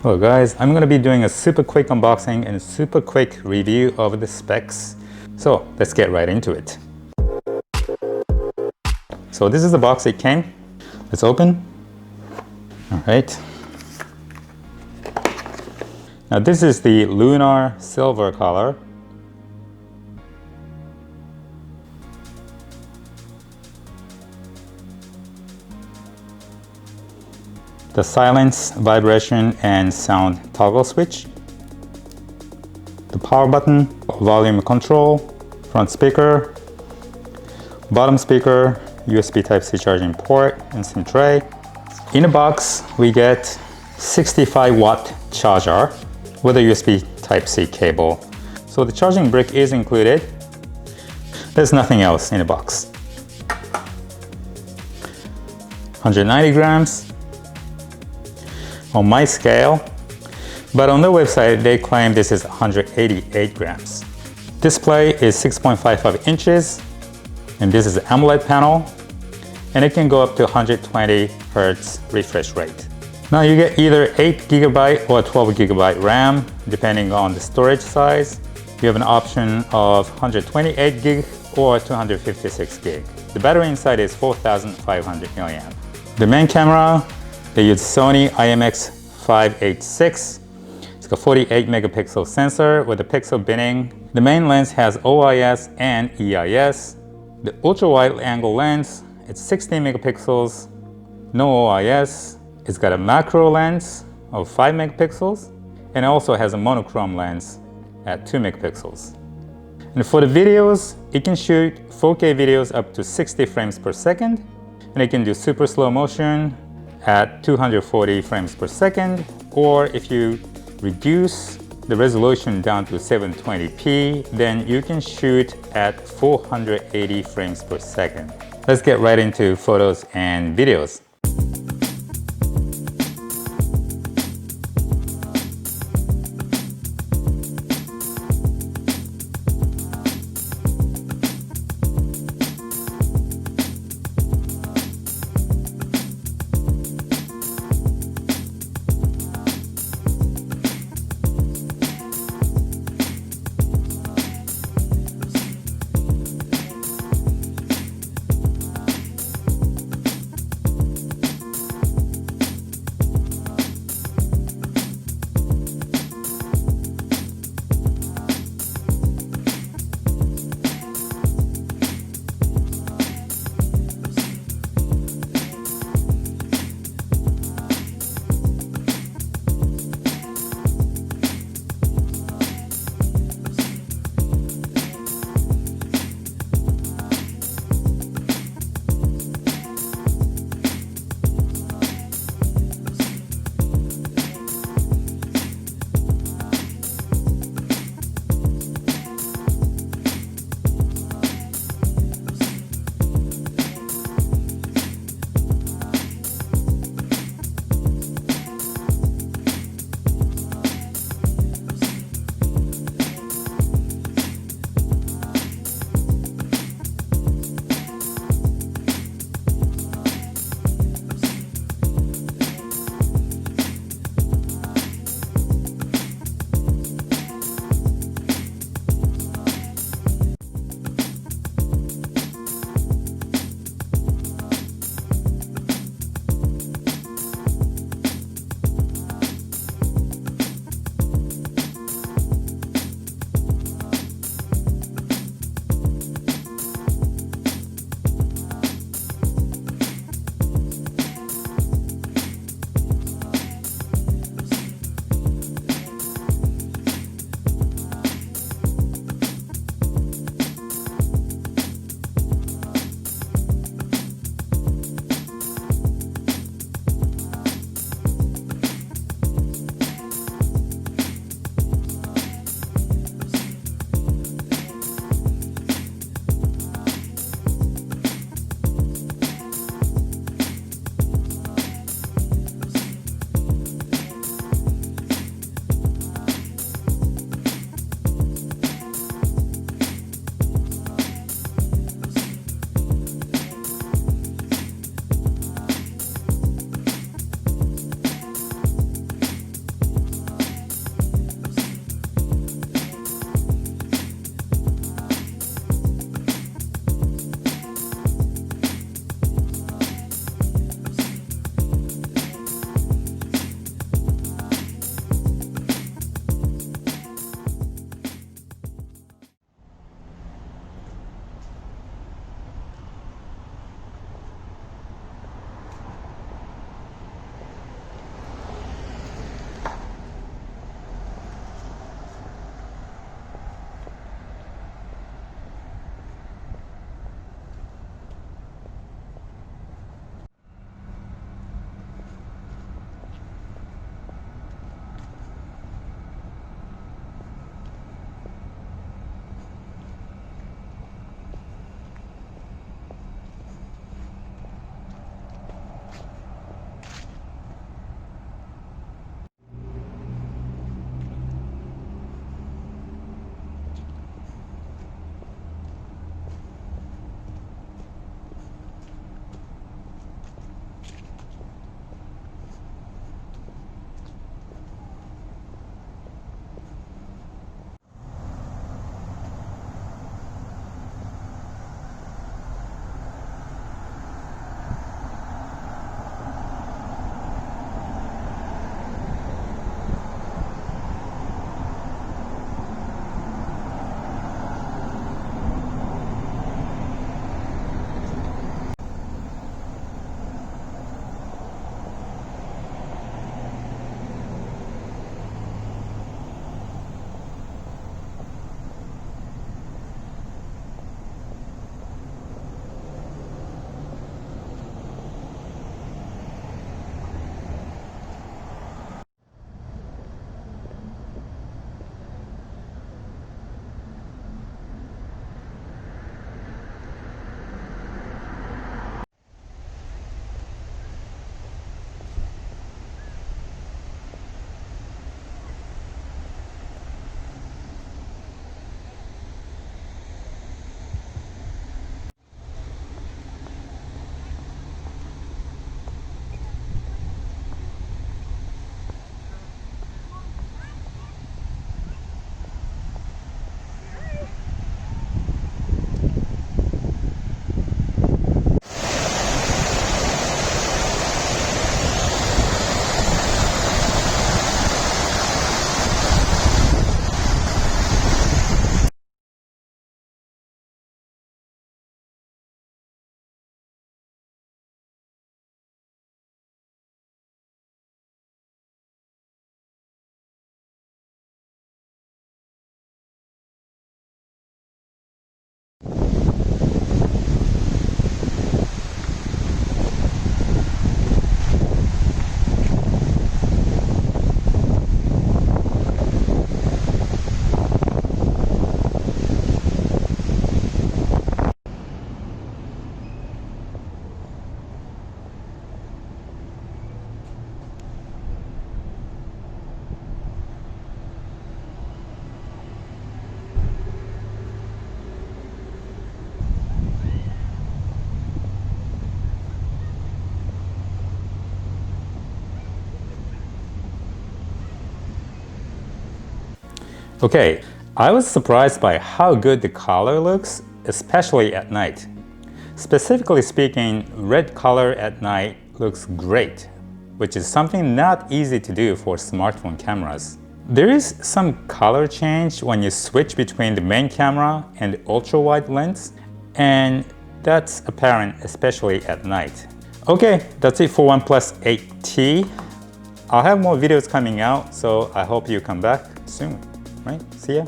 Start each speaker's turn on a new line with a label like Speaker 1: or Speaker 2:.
Speaker 1: Hello guys, I'm going to be doing a super quick unboxing and super quick review of the specs. So let's get right into it. So this is the box it came. Let's open. Alright. Now this is the lunar silver color. The silence, vibration, and sound toggle switch. The power button, volume control, front speaker, bottom speaker, USB Type-C charging port, and SIM tray. In the box, we get 65-watt charger with a USB Type-C cable. So the charging brick is included. There's nothing else in the box. 190 grams. On my scale, but on the website they claim this is 188 grams. Display is 6.55 inches, and this is an AMOLED panel, and it can go up to 120 Hz refresh rate. Now you get either 8 GB or 12 GB RAM, depending on the storage size. You have an option of 128 GB or 256 GB. The battery inside is 4,500 mAh. The main camera, they use Sony IMX586. It's got 48 megapixel sensor with a pixel binning. The main lens has OIS and EIS. The ultra wide angle lens, it's 16 megapixels, no OIS. It's got a macro lens of 5 megapixels and it also has a monochrome lens at 2 megapixels. And for the videos, it can shoot 4K videos up to 60 frames per second, and it can do super slow motion at 240 frames per second, or if you reduce the resolution down to 720p, then you can shoot at 480 frames per second. Let's get right into photos and videos. Okay, I was surprised by how good the color looks, especially at night. Specifically speaking, red color at night looks great, which is something not easy to do for smartphone cameras. There is some color change when you switch between the main camera and the ultra-wide lens, and that's apparent especially at night. Okay, that's it for OnePlus 8T. I'll have more videos coming out, so I hope you come back soon. Right? See ya.